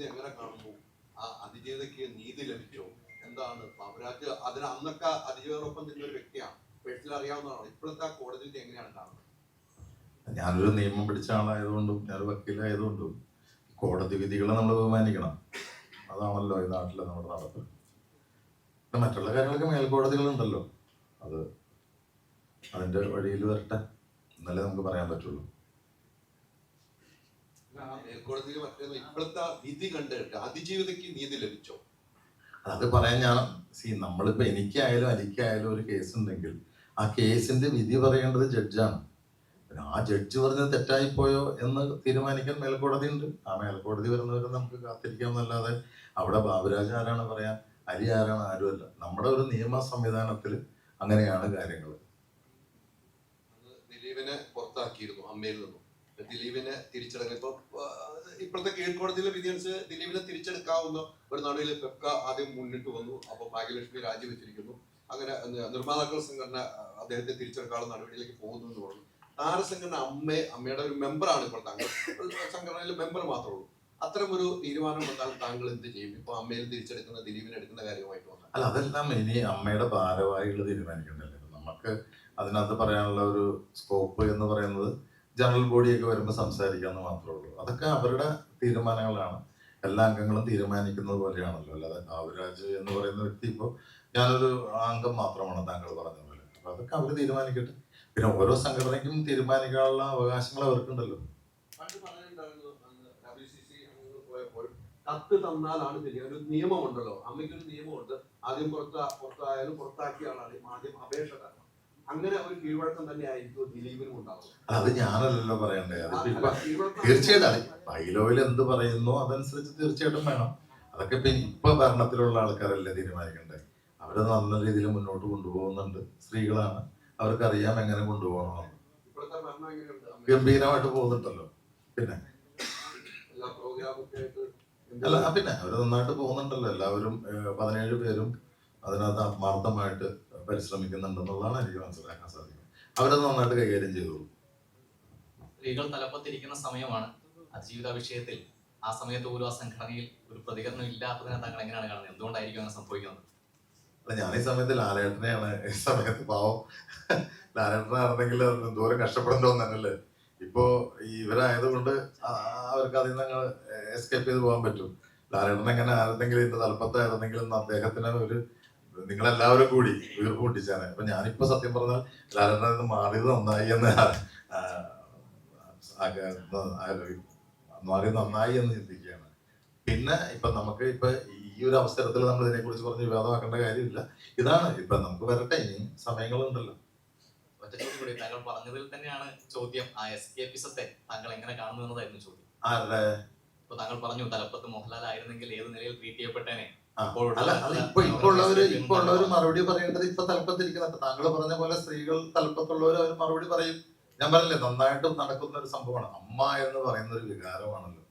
എങ്ങനെ കാണുന്നു? ആ അതിജീവിതയ്ക്ക് നീതി ലഭിച്ചോ? എന്താണ് ബാബുരാജ് അതിന് അന്നൊക്കെ അതിജീവിതോടൊപ്പം നിന്ന ഒരു വ്യക്തിയാണ്, പേഴ്സണൽ അറിയാവുന്നതാണ്. ഇപ്പോഴത്തെ കോടതിയിൽ എങ്ങനെയാണ് കാണുന്നത്? ഞാനൊരു നിയമം പഠിച്ച ആളായതുകൊണ്ടും ഞാനൊരു വക്കീലായതുകൊണ്ടും കോടതി വിധികളെ നമ്മൾ ബഹുമാനിക്കണം. അതാണല്ലോ ഈ നാട്ടിലെ നമ്മുടെ നടപ്പ്. മറ്റുള്ള കാര്യങ്ങളൊക്കെ മേൽക്കോടതികളുണ്ടല്ലോ, അത് അതിന്റെ വഴിയിൽ വരട്ടെ, എന്നല്ലേ നമുക്ക് പറയാൻ പറ്റുള്ളൂ. മേൽക്കോടതിയിൽ മറ്റേ ഇപ്പോഴത്തെ വിധി കണ്ടിട്ട് അതിജീവിതയ്ക്ക് നീതി ലഭിച്ചോ? അത് പറയാൻ ഞാൻ നമ്മളിപ്പോ എനിക്കായാലും അലിക്കായാലും ഒരു കേസ് ഉണ്ടെങ്കിൽ ആ കേസിന്റെ വിധി പറയേണ്ടത് ജഡ്ജാണ്. ആ ജഡ്ജി പറഞ്ഞത് തെറ്റായിപ്പോയോ എന്ന് തീരുമാനിക്കാൻ മേൽക്കോടതി ഉണ്ട്. ആ മേൽക്കോടതി വരുന്നവരെ നമുക്ക് കാത്തിരിക്കാമെന്നല്ലാതെ അവിടെ ബാബുരാജ് ആരാണ് പറയാൻ, അലി ആരാണ്, ആരുമല്ല. നമ്മുടെ ഒരു നിയമ സംവിധാനത്തിൽ അങ്ങനെയാണ് കാര്യങ്ങൾ. ദിലീപിനെ പുറത്താക്കിയിരുന്നു അമ്മയിൽ നിന്നും. ദിലീപിനെ തിരിച്ചടങ്ങി ഇപ്പോഴത്തെ കീഴ്ക്കോടതിയിലെ വിധി അനുസരിച്ച് ദിലീപിനെ തിരിച്ചെടുക്കാവുന്ന ഒരു നടപടിയിൽ പെപ്ക ആദ്യം മുന്നിട്ട് വന്നു. അപ്പൊ ഭാഗ്യലക്ഷ്മി രാജിവെച്ചിരിക്കുന്നു. അങ്ങനെ നിർമ്മാതാക്കൾ സംഘടന അദ്ദേഹത്തെ തിരിച്ചെടുക്കാനുള്ള നടപടിയിലേക്ക് പോകുന്നു എന്ന് പറഞ്ഞു. താരസംഘടന അമ്മയുടെ ഒരു മെമ്പറാണ് ഇപ്പോൾ താങ്കൾ, സംഘടനയിലെ മെമ്പർ മാത്രമേ ഉള്ളൂ. അത്തരം ഒരു തീരുമാനം വന്നാൽ താങ്കൾ എന്ത് ചെയ്യും? ഇപ്പൊ അമ്മയിൽ തിരിച്ചെടുക്കുന്ന ദിലീപിനെ എടുക്കുന്ന കാര്യമായിട്ട് വന്നാൽ അല്ല, അതെല്ലാം ഇനി അമ്മയുടെ ഭാരവാഹികൾ തീരുമാനിക്കണ്ടല്ലോ. നമുക്ക് അതിനകത്ത് പറയാനുള്ള ഒരു സ്കോപ്പ് എന്ന് പറയുന്നത് ജനറൽ ബോഡിയൊക്കെ വരുമ്പോൾ സംസാരിക്കാമെന്ന് മാത്രമേ ഉള്ളൂ. അതൊക്കെ അവരുടെ തീരുമാനങ്ങളാണ്. എല്ലാ അംഗങ്ങളും തീരുമാനിക്കുന്നത് പോലെയാണല്ലോ. അല്ലാതെ ബാബുരാജ് എന്ന് പറയുന്ന വ്യക്തി ഇപ്പോൾ ഞാനൊരു അംഗം മാത്രമാണ് താങ്കൾ പറഞ്ഞ പോലെ. അപ്പൊ അതൊക്കെ അവർ തീരുമാനിക്കട്ടെ. പിന്നെ ഓരോ സംഘടനയ്ക്കും തീരുമാനിക്കാനുള്ള അവകാശങ്ങൾ അവർക്കുണ്ടല്ലോ. കത്ത് തന്നാലാണ് ശരി. ഒരു നിയമമുണ്ടല്ലോ, അമ്മയ്ക്കൊരു നിയമമുണ്ട്. ആദ്യം പുറത്തായാലും പുറത്താക്കിയ ആളാണ് ആദ്യം അപേക്ഷ തരണം. അങ്ങനെ ഒരു കീഴ്വഴക്കം തന്നെ ആയിരിക്കും ദിലീപിനും ഉണ്ടാവും. അത് ഞാനല്ലല്ലോ പറയണ്ടേ. അതിപ്പോ തീർച്ചയായിട്ടും ബൈലോയിൽ എന്ത് പറയുന്നോ അതനുസരിച്ച് തീർച്ചയായിട്ടും വേണം. അതൊക്കെ ഇപ്പൊ ഭരണത്തിലുള്ള ആൾക്കാരല്ലേ തീരുമാനിക്കണ്ടേ. അവരത് നല്ല രീതിയിൽ മുന്നോട്ട് കൊണ്ടുപോകുന്നുണ്ട്. സ്ത്രീകളാണ്, അവർക്കറിയാം എങ്ങനെ കൊണ്ടുപോകണം. ഗംഭീരമായിട്ട് പോകുന്നുണ്ടല്ലോ. പിന്നെ അല്ല, പിന്നെ അവര് നന്നായിട്ട് പോകുന്നുണ്ടല്ലോ. എല്ലാവരും 17 പേരും അതിനകത്ത് ആത്മാർത്ഥമായിട്ട് പരിശ്രമിക്കുന്നുണ്ടെന്നുള്ളതാണ് എനിക്ക് മനസ്സിലാക്കാൻ സാധിക്കുന്നത്. അവരത് നന്നായിട്ട് കൈകാര്യം ചെയ്തോളൂ. സ്ത്രീകൾ തലപ്പത്തിരിക്കുന്ന സമയമാണ് അതിജീവിത വിഷയത്തിൽ. ആ സമയത്ത് പോലും ആ സംഘടനയിൽ ഒരു പ്രതികരണം ഇല്ലാത്തതിനെ താങ്കൾ എങ്ങനെയാണ് കാണുന്നത്? എന്തുകൊണ്ടായിരിക്കും അങ്ങനെ സംഭവിക്കുന്നത്? അല്ല, ഞാൻ ഈ സമയത്ത് ലാലേട്ടനെയാണ്. ഈ സമയത്ത് പാവം ലാലേട്ടനായിരുന്നെങ്കിൽ ദൂരം കഷ്ടപ്പെടേണ്ടോന്നല്ലേ. ഇപ്പോ ഇവരായതുകൊണ്ട് അവർക്ക് അതിൽ നിന്ന് എസ്കേപ്പ് ചെയ്ത് പോകാൻ പറ്റും. ലാലേട്ടൻ എങ്ങനെ ആയിരുന്നെങ്കിലും ഇതിന്റെ തലപ്പത്തായിരുന്നെങ്കിലും അദ്ദേഹത്തിന് ഒരു നിങ്ങളെല്ലാവരും കൂടി വീർപ്പ് പൊട്ടിച്ചാണ്. അപ്പൊ ഞാനിപ്പോ സത്യം പറഞ്ഞാൽ ലാലേട്ടൻ നിന്ന് മാറിയത് നന്നായി എന്ന് ചിന്തിക്കുകയാണ്. പിന്നെ ഇപ്പൊ നമുക്ക് ഇപ്പൊ ഈ ഒരു അവസരത്തിൽ നമ്മൾ ഇതിനെ കുറിച്ച് പറഞ്ഞ് വിവാദമാക്കേണ്ട കാര്യമില്ല. ഇതാണ് ഇപ്പൊ നമുക്ക് വരട്ടെ, ഇനി സമയങ്ങളുണ്ടല്ലോ. താങ്കൾ പറഞ്ഞതിൽ തന്നെയാണ് ചോദ്യം. ആ എസ്കേപ്പിസത്തെ താങ്കൾ എങ്ങനെ കാണുന്നു എന്നതായിരുന്നു ചോദ്യം. ആരുടെ? ഇപ്പൊ താങ്കൾ പറഞ്ഞു തലപ്പത്ത് മോഹൻലാൽ ആയിരുന്നെങ്കിൽ ഏത് നിലയിൽ ട്രീറ്റ് ചെയ്യപ്പെട്ടേനെ. ഇപ്പൊ ഉള്ളവര് മറുപടി പറയേണ്ടത് ഇപ്പൊ തലപ്പത്തിരിക്കുന്നുണ്ട്. താങ്കൾ പറഞ്ഞ പോലെ സ്ത്രീകൾ തലപ്പത്തുള്ളവർ അവർ മറുപടി പറയും. ഞാൻ പറഞ്ഞില്ലേ, നന്നായിട്ട് നടക്കുന്ന ഒരു സംഭവമാണ്. അമ്മ എന്ന് പറയുന്ന ഒരു വികാരമാണല്ലോ.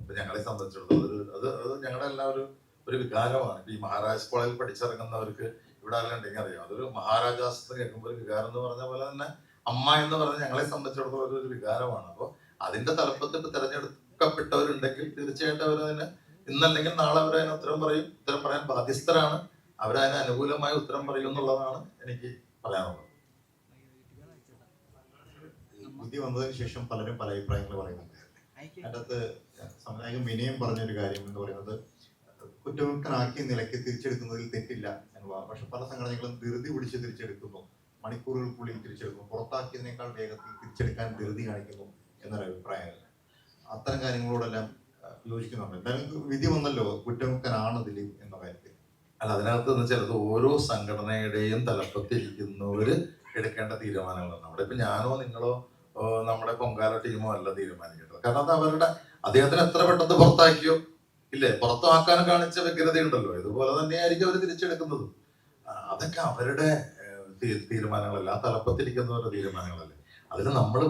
ഇപ്പൊ ഞങ്ങളെ സംബന്ധിച്ചിടത്തോളം അത് ഞങ്ങളുടെ എല്ലാവരും ഒരു വികാരമാണ്. ഇപ്പൊ ഈ മഹാരാജ് കോളേജിൽ പഠിച്ചിറങ്ങുന്നവർക്ക് ഇവിടെ ആരുണ്ടെങ്കിൽ അറിയാം. അതൊരു മഹാരാജാസ് എന്ന് കേൾക്കുമ്പോൾ ഒരു വികാരം എന്ന് പറഞ്ഞ പോലെ തന്നെ അമ്മ എന്ന് പറഞ്ഞാൽ ഞങ്ങളെ സംബന്ധിച്ചിടത്തോളം ഒരു വികാരമാണ്. അപ്പൊ അതിന്റെ തലപ്പത്ത് ഇപ്പൊ തെരഞ്ഞെടുക്കപ്പെട്ടവരുണ്ടെങ്കിൽ തീർച്ചയായിട്ടും അവരതിന് ഇന്നല്ലെങ്കിൽ നാളെ അവരതിന് ഉത്തരം പറയും. ഉത്തരം പറയാൻ ബാധ്യസ്ഥരാണ്. അവരതിന് അനുകൂലമായ ഉത്തരം പറയും എന്നുള്ളതാണ് എനിക്ക് പറയാനുള്ളത്. ബുദ്ധി വന്നതിന് ശേഷം പലരും പല അഭിപ്രായങ്ങൾ പറയുന്നുണ്ട്. അതിനകത്ത് സംവിധായകൻ വിനയം പറഞ്ഞൊരു കാര്യം എന്ന് പറയുന്നത് കുറ്റമുക്തനാക്കിയ നിലയ്ക്ക് തിരിച്ചെടുക്കുന്നതിൽ തെറ്റില്ല എന്നുള്ളതാണ്. പക്ഷെ പല സംഘടനകളും ധൃതി പിടിച്ച് തിരിച്ചെടുക്കുന്നു, മണിക്കൂറുകൾക്കുള്ളിൽ പുറത്താക്കിയതിനേക്കാൾ വേഗത്തിൽ തിരിച്ചെടുക്കാൻ ധൃതി കാണിക്കുന്നു എന്നൊരു അഭിപ്രായമില്ല. അത്തരം കാര്യങ്ങളോടെല്ലാം യോജിക്കുന്നുണ്ട്. എന്തായാലും വിധി വന്നല്ലോ, കുറ്റമുക്തനാണ് ദിലീപ് എന്ന കാര്യത്തിൽ. അല്ല, അതിനകത്ത് ചിലത് ഓരോ സംഘടനയുടെയും തലപ്പത്തിരിക്കുന്നവര് എടുക്കേണ്ട തീരുമാനങ്ങളാണ്. അവിടെ ഇപ്പൊ ഞാനോ നിങ്ങളോ നമ്മുടെ പൊങ്കാല ടീമോ അല്ല തീരുമാനിക്കേണ്ടത്. കാരണം അത് അവരുടെ അദ്ദേഹത്തിന് എത്ര പെട്ടെന്ന് പുറത്താക്കിയോ ഇല്ലേ, പുറത്താക്കാനും കാണിച്ച വ്യഗ്രതയുണ്ടല്ലോ. ഇതുപോലെ തന്നെയായിരിക്കും അവർ തിരിച്ചെടുക്കുന്നത്. അതൊക്കെ അവരുടെ തീരുമാനങ്ങളല്ല, ആ തലപ്പത്തിരിക്കുന്നവരുടെ തീരുമാനങ്ങളല്ലേ. അതിന് നമ്മൾ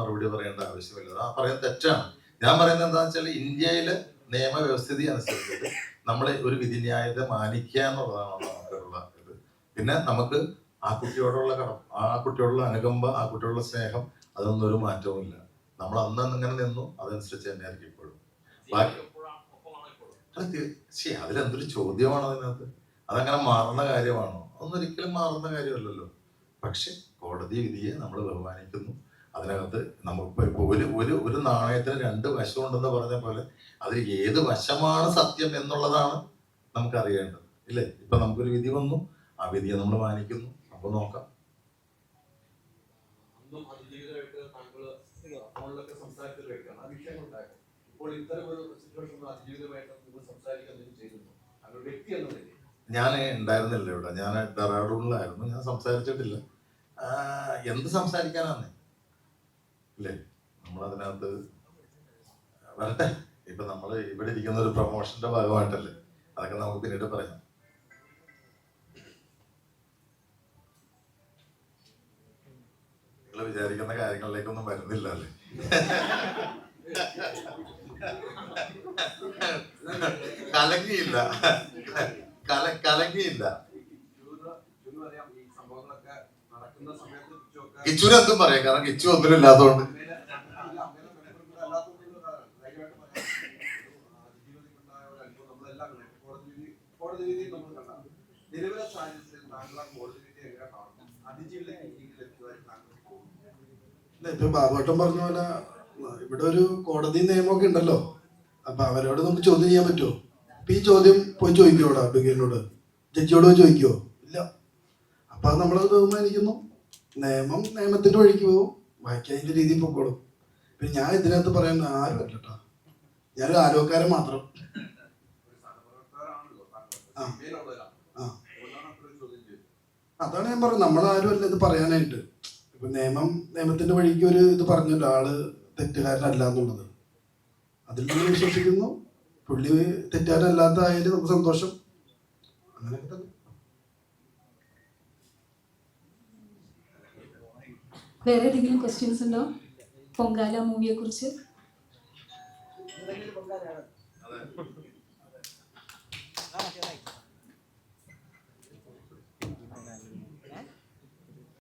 മറുപടി പറയേണ്ട ആവശ്യമില്ല. ആ പറയാൻ തെറ്റാണ്. ഞാൻ പറയുന്നത് എന്താണെന്ന് വെച്ചാൽ ഇന്ത്യയിലെ നിയമവ്യവസ്ഥിതി അനുസരിച്ചിട്ട് നമ്മൾ ഒരു വിധിന്യായത്തെ മാനിക്കുക എന്നുള്ളതാണ് നമുക്കുള്ള ഇത്. പിന്നെ നമുക്ക് ആ കുട്ടിയോടുള്ള ആ കുട്ടിയോടുള്ള അനുകമ്പ, ആ കുട്ടിയോടുള്ള സ്നേഹം, അതൊന്നും ഒരു മാറ്റവും ഇല്ല. നമ്മൾ അന്ന് ഇങ്ങനെ നിന്നു, അതനുസരിച്ച് തന്നെയായിരിക്കും ഇപ്പോഴും. ശരി, അതിലെന്തൊരു ചോദ്യമാണോ അതിനകത്ത്? അതങ്ങനെ മാറുന്ന കാര്യമാണോ? ഒന്നൊരിക്കലും മാറുന്ന കാര്യമല്ലല്ലോ. പക്ഷെ കോടതി വിധിയെ നമ്മൾ ബഹുമാനിക്കുന്നു. അതിനകത്ത് നമുക്ക് ഒരു നാണയത്തിന് രണ്ട് വശമുണ്ടെന്ന് പറഞ്ഞ പോലെ അതിൽ ഏത് വശമാണ് സത്യം എന്നുള്ളതാണ് നമുക്ക് അറിയേണ്ടത്, ഇല്ലേ? ഇപ്പൊ നമുക്കൊരു വിധി വന്നു, ആ വിധിയെ നമ്മൾ മാനിക്കുന്നു. അപ്പൊ നോക്കാം. അന്നും അതിജീവിതമായിട്ട് താങ്കൾ ഫോണിലൊക്കെ സംസാരിച്ചൊരു വ്യക്തിയാണ്. ആ വിഷയങ്ങൾ ഉണ്ടായിരുന്നു. ഇപ്പോൾ ഇത്തരം ഒരു സിറ്റുവേഷൻ അതിജീവിതമായിട്ട് നിങ്ങൾ സംസാരിക്കാൻ ചെയ്തിരുന്നു താങ്കൾ വ്യക്തി എന്ന നിലയിൽ? ഞാൻ ഉണ്ടായിരുന്നില്ല ഇവിടെ, ഞാൻ ഡെറാഡൂണിലായിരുന്നു. ഞാൻ സംസാരിച്ചിട്ടില്ല. എന്ത് സംസാരിക്കാനാണ്, ഇല്ലേ? നമ്മളതിനകത്ത് വരട്ടെ. ഇപ്പൊ നമ്മൾ ഇവിടെ ഇരിക്കുന്ന ഒരു പ്രൊമോഷന്റെ ഭാഗമായിട്ടല്ലേ, അതൊക്കെ നമുക്ക് പിന്നീട് പറയാം. നിങ്ങൾ വിചാരിക്കുന്ന കാര്യങ്ങളിലേക്കൊന്നും വരുന്നില്ല അല്ലേ? കലങ്ങിയില്ല, കലങ്ങിയില്ല. കിച്ചുവിന് എന്തും പറയാം, കാരണം കിച്ചു ഒന്നിനും ഇല്ലാത്തതുകൊണ്ട്. ഇപ്പൊ ബാബുട്ടൻ പറഞ്ഞ പോലെ ഇവിടെ ഒരു കോടതി നിയമമൊക്കെ ഉണ്ടല്ലോ. അപ്പൊ അവരോട് നമുക്ക് ചോദ്യം ചെയ്യാൻ പറ്റുമോ? അപ്പൊ ഈ ചോദ്യം പോയി ചോദിക്കോടാ അഡ്വക്കേറ്റിനോട്, ജഡ്ജിയോട് പോയി ചോദിക്കുവോ? ഇല്ല. അപ്പൊ അത് നമ്മളത് ബഹുമാനിക്കുന്നു. നിയമം നിയമത്തിന്റെ വഴിക്ക് പോകും, ബാക്കി അതിന്റെ രീതിയിൽ പൊക്കോളും. പിന്നെ ഞാൻ ഇതിനകത്ത് പറയാൻ ആരും അല്ല കേട്ടോ, ഞാനൊരു ആലോചനക്കാരൻ മാത്രം. അതാണ് ഞാൻ പറഞ്ഞത്, നമ്മളാരും അല്ല ഇത് പറയാനായിട്ട്. ഇപ്പൊ നിയമത്തിന്റെ വഴിക്ക് ഒരു ഇത് പറഞ്ഞല്ലോ, ആള് തെറ്റുകാരനല്ല എന്നുള്ളത്. അതിൽ നമ്മൾ വിശ്വസിക്കുന്നു. പുള്ളി തെറ്റുകാരനല്ലാത്തതായാലും നമുക്ക് സന്തോഷം. അങ്ങനെയൊക്കെ തന്നെ. വേറെ ഏതെങ്കിലും ക്വസ്റ്റ്യൻസ് ഉണ്ടോ പൊങ്കാല മൂവിയെ കുറിച്ച്?